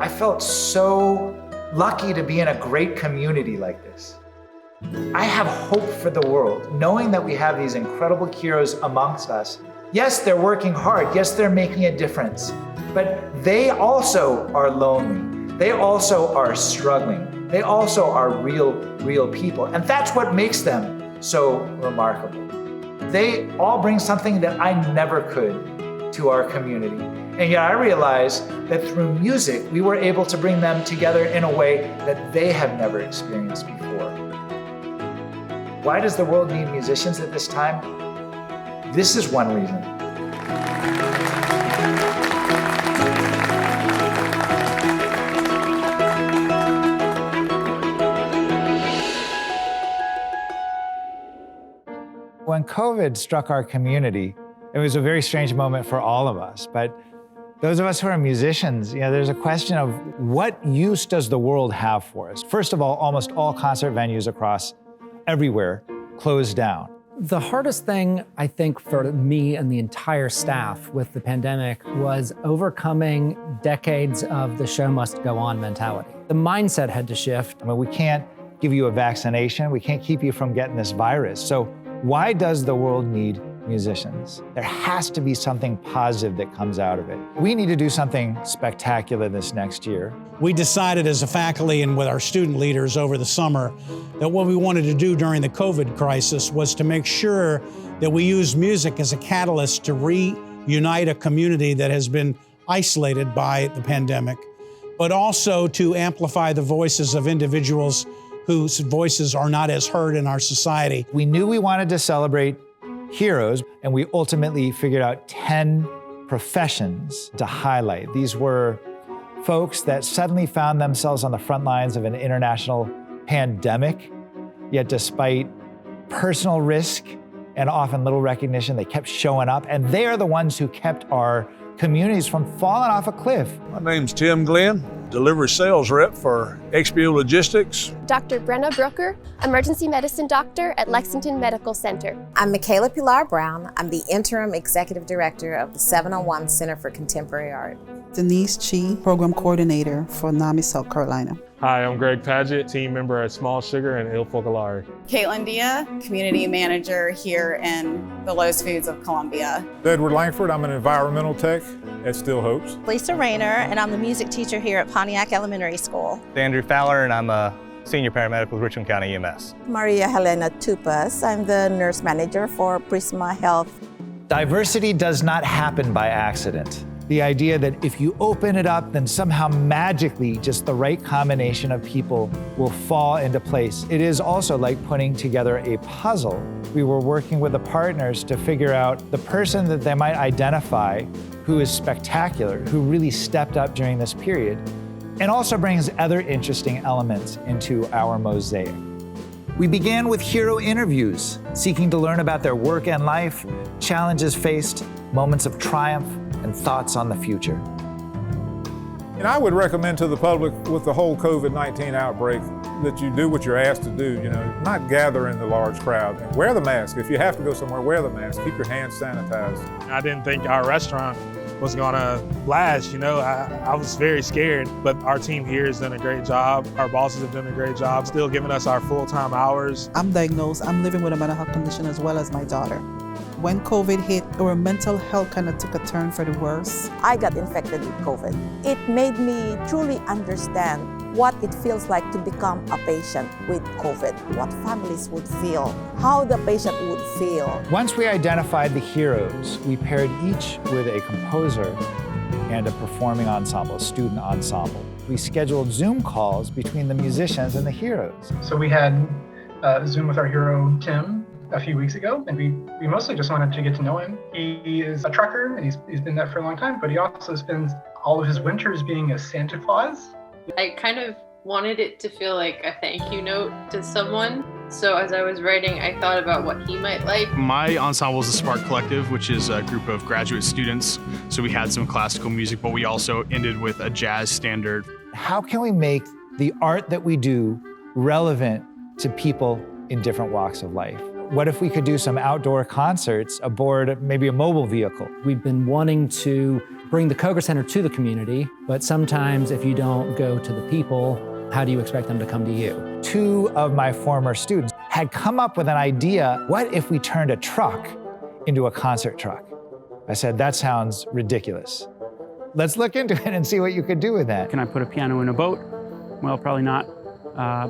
I felt so lucky to be in a great community like this. I have hope for the world, knowing that we have these incredible heroes amongst us. Yes, they're working hard. Yes, they're making a difference. But they also are lonely. They also are struggling. They also are real people. And that's what makes them so remarkable. They all bring something that I never could to our community. And yet I realized that through music, we were able to bring them together in a way that they have never experienced before. Why does the world need musicians at this time? This is one reason. When COVID struck our community, it was a very strange moment for all of us. But those of us who are musicians, there's a question of what use does the world have for us? First of all, almost all concert venues across everywhere closed down. The hardest thing, I think, for me and the entire staff with the pandemic was overcoming decades of the show must go on mentality. The mindset had to shift. We can't give you a vaccination. We can't keep you from getting this virus. So why does the world need musicians? There has to be something positive that comes out of it. We need to do something spectacular this next year. We decided as a faculty and with our student leaders over the summer that what we wanted to do during the COVID crisis was to make sure that we use music as a catalyst to reunite a community that has been isolated by the pandemic, but also to amplify the voices of individuals whose voices are not as heard in our society. We knew we wanted to celebrate heroes, and we ultimately figured out 10 professions to highlight. These were folks that suddenly found themselves on the front lines of an international pandemic, yet despite personal risk and often little recognition, they kept showing up, and they are the ones who kept our communities from falling off a cliff. My name's Tim Glenn, delivery sales rep for XPO Logistics. Dr. Brenna Brooker, emergency medicine doctor at Lexington Medical Center. I'm Michaela Pilar Brown. I'm the interim executive director of the 701 Center for Contemporary Art. Denise Chi, program coordinator for NAMI, South Carolina. Hi, I'm Greg Paget, team member at Small Sugar and Il Focolare. Caitlin Dia, community manager here in the Lowe's Foods of Columbia. Edward Langford, I'm an environmental tech at Still Hopes. Lisa Rayner, and I'm the music teacher here at Pontiac Elementary School. Andrew Fowler, and I'm a senior paramedic with Richmond County EMS. Maria Helena Tupas, I'm the nurse manager for Prisma Health. Diversity does not happen by accident. The idea that if you open it up, then somehow magically just the right combination of people will fall into place. It is also like putting together a puzzle. We were working with the partners to figure out the person that they might identify who is spectacular, who really stepped up during this period, and also brings other interesting elements into our mosaic. We began with hero interviews, seeking to learn about their work and life, challenges faced, moments of triumph, and thoughts on the future. And I would recommend to the public with the whole COVID-19 outbreak that you do what you're asked to do, not gather in the large crowd. And wear the mask. If you have to go somewhere, wear the mask. Keep your hands sanitized. I didn't think our restaurant was gonna last, I was very scared, but our team here has done a great job. Our bosses have done a great job, still giving us our full-time hours. I'm diagnosed. I'm living with a mental health condition as well as my daughter. When COVID hit, our mental health kind of took a turn for the worse. I got infected with COVID. It made me truly understand what it feels like to become a patient with COVID, what families would feel, how the patient would feel. Once we identified the heroes, we paired each with a composer and a performing ensemble, student ensemble. We scheduled Zoom calls between the musicians and the heroes. So we had Zoom with our hero, Tim, a few weeks ago, and we mostly just wanted to get to know him. He is a trucker, and he's been that for a long time, but he also spends all of his winters being a Santa Claus. I kind of wanted it to feel like a thank you note to someone. So as I was writing, I thought about what he might like. My ensemble is the Spark Collective, which is a group of graduate students. So we had some classical music, but we also ended with a jazz standard. How can we make the art that we do relevant to people in different walks of life? what if we could do some outdoor concerts aboard maybe a mobile vehicle? We've been wanting to bring the Coger Center to the community, but sometimes if you don't go to the people, how do you expect them to come to you? 2 of my former students had come up with an idea, what if we turned a truck into a concert truck? I said, that sounds ridiculous. Let's look into it and see what you could do with that. Can I put a piano in a boat? Well, probably not,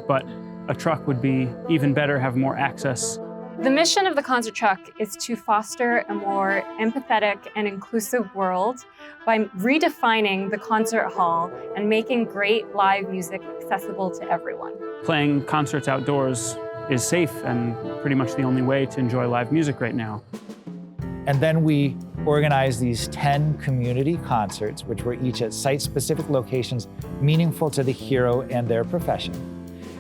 but a truck would be even better, have more access. The mission of the concert truck is to foster a more empathetic and inclusive world by redefining the concert hall and making great live music accessible to everyone. Playing concerts outdoors is safe and pretty much the only way to enjoy live music right now. And then we organized these 10 community concerts, which were each at site-specific locations meaningful to the hero and their profession.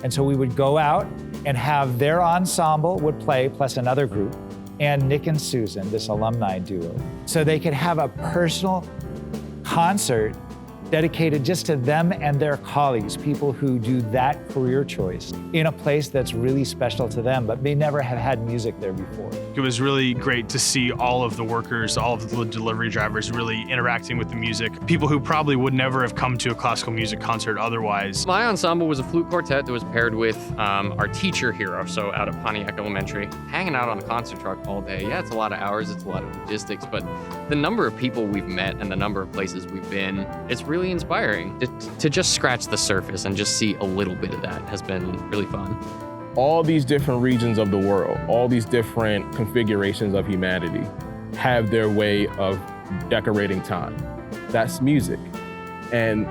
And so we would go out and have their ensemble would play, plus another group, and Nick and Susan, this alumni duo, so they could have a personal concert dedicated just to them and their colleagues, people who do that career choice in a place that's really special to them, but may never have had music there before. It was really great to see all of the workers, all of the delivery drivers really interacting with the music. People who probably would never have come to a classical music concert otherwise. My ensemble was a flute quartet that was paired with our teacher hero, so out of Pontiac Elementary. Hanging out on a concert truck all day, yeah, it's a lot of hours, it's a lot of logistics, but the number of people we've met and the number of places we've been, it's really inspiring. To just scratch the surface and just see a little bit of that has been really fun. All these different regions of the world, all these different configurations of humanity have their way of decorating time. That's music. And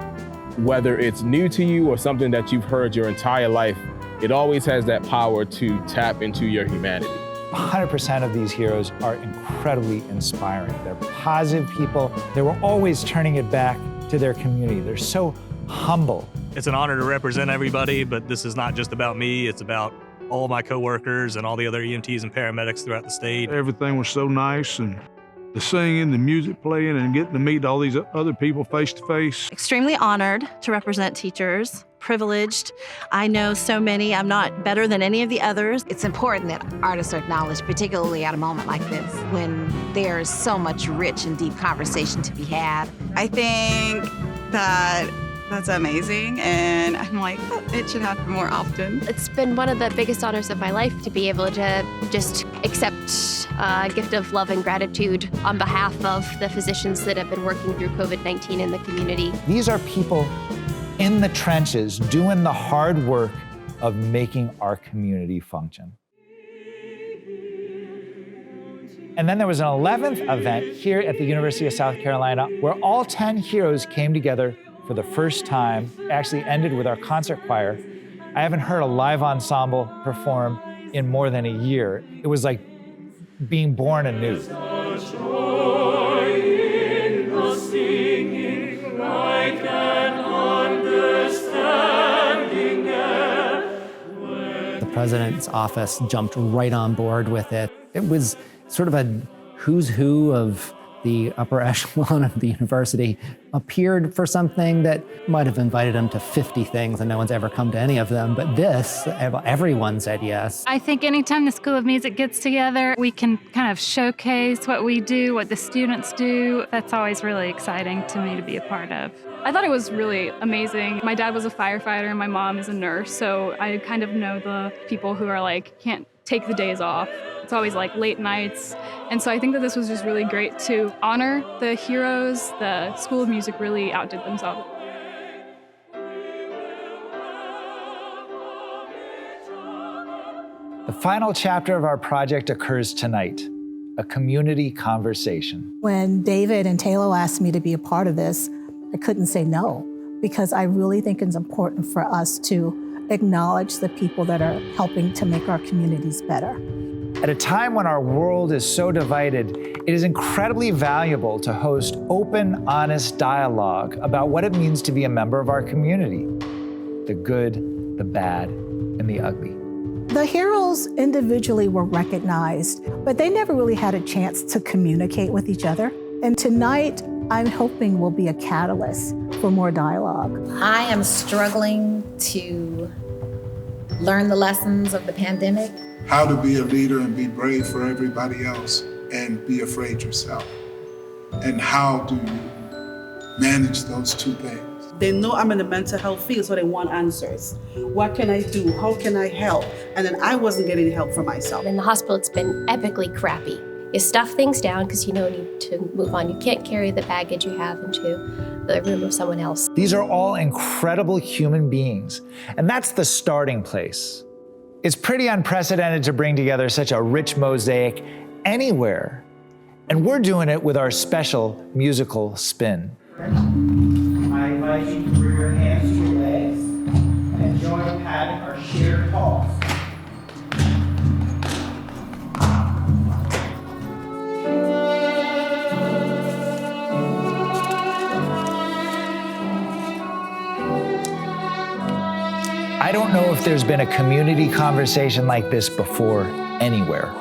whether it's new to you or something that you've heard your entire life, it always has that power to tap into your humanity. 100% of these heroes are incredibly inspiring. They're positive people. They were always turning it back to their community. They're so humble. It's an honor to represent everybody, but this is not just about me. It's about all my coworkers and all the other EMTs and paramedics throughout the state. Everything was so nice, and the singing, the music playing, and getting to meet all these other people face to face. Extremely honored to represent teachers, privileged. I know so many. I'm not better than any of the others. It's important that artists are acknowledged, particularly at a moment like this, when there's so much rich and deep conversation to be had. I think that that's amazing, and I'm like, oh, it should happen more often. It's been one of the biggest honors of my life to be able to just accept a gift of love and gratitude on behalf of the physicians that have been working through COVID-19 in the community. These are people in the trenches doing the hard work of making our community function. And then there was an 11th event here at the University of South Carolina where all 10 heroes came together for the first time. It actually ended with our concert choir. I haven't heard a live ensemble perform in more than a year. It was like being born anew. The president's office jumped right on board with it. It was sort of a who's who of the upper echelon of the university appeared for something that might have invited them to 50 things and no one's ever come to any of them. But this, everyone said yes. I think anytime the School of Music gets together, we can kind of showcase what we do, what the students do. That's always really exciting to me to be a part of. I thought it was really amazing. My dad was a firefighter and my mom is a nurse, so I kind of know the people who are like, can't take the days off. It's always like late nights. And so I think that this was just really great to honor the heroes. The School of Music really outdid themselves. The final chapter of our project occurs tonight, a community conversation. When David and Taylor asked me to be a part of this, I couldn't say no, because I really think it's important for us to acknowledge the people that are helping to make our communities better. At a time when our world is so divided, it is incredibly valuable to host open, honest dialogue about what it means to be a member of our community. The good, the bad, and the ugly. The heroes individually were recognized, but they never really had a chance to communicate with each other. And tonight, I'm hoping will be a catalyst for more dialogue. I am struggling to learn the lessons of the pandemic how to be a leader and be brave for everybody else and be afraid yourself. And how do you manage those two things? They know I'm in the mental health field, so they want answers. What can I do? How can I help? And then I wasn't getting help for myself. In the hospital, it's been epically crappy. You stuff things down because you need to move on. You can't carry the baggage you have into the room of someone else. These are all incredible human beings, and that's the starting place. It's pretty unprecedented to bring together such a rich mosaic anywhere, and we're doing it with our special musical spin. I invite you to bring your hands to your legs and join patting our shared paws. I don't know if there's been a community conversation like this before anywhere.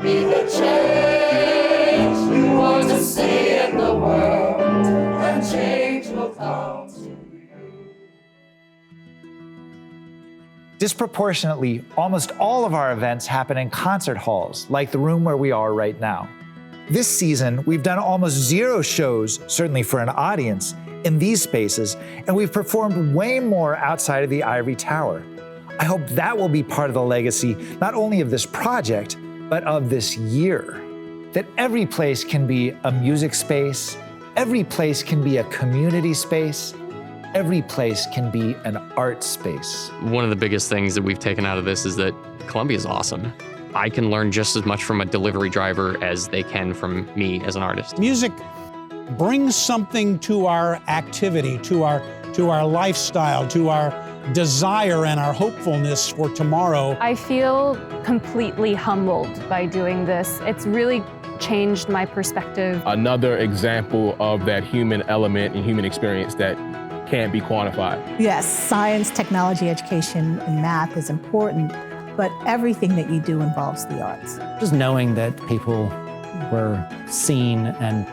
Be the change we want to see in the world, and change will come to you. Disproportionately, almost all of our events happen in concert halls, like the room where we are right now. This season, we've done almost 0 shows, certainly for an audience, in these spaces, and we've performed way more outside of the ivory tower. I hope that will be part of the legacy, not only of this project, but of this year. That every place can be a music space, every place can be a community space, every place can be an art space. One of the biggest things that we've taken out of this is that Columbia is awesome. I can learn just as much from a delivery driver as they can from me as an artist. Music brings something to our activity, to our lifestyle, to our desire and our hopefulness for tomorrow. I feel completely humbled by doing this. It's really changed my perspective. Another example of that human element and human experience that can't be quantified. Yes, science, technology, education, and math is important, but everything that you do involves the arts. Just knowing that people were seen and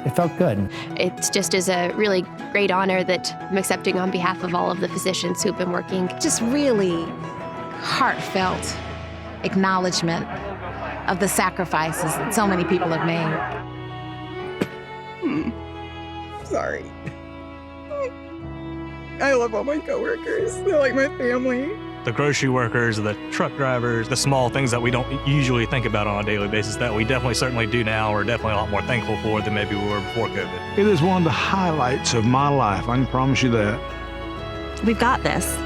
it felt good. It just is a really great honor that I'm accepting on behalf of all of the physicians who've been working. Just really heartfelt acknowledgement of the sacrifices that so many people have made. Sorry. I love all my coworkers. They're like my family. The grocery workers, the truck drivers, the small things that we don't usually think about on a daily basis that we definitely certainly do now, we're definitely a lot more thankful for than maybe we were before COVID. It is one of the highlights of my life, I can promise you that. We've got this.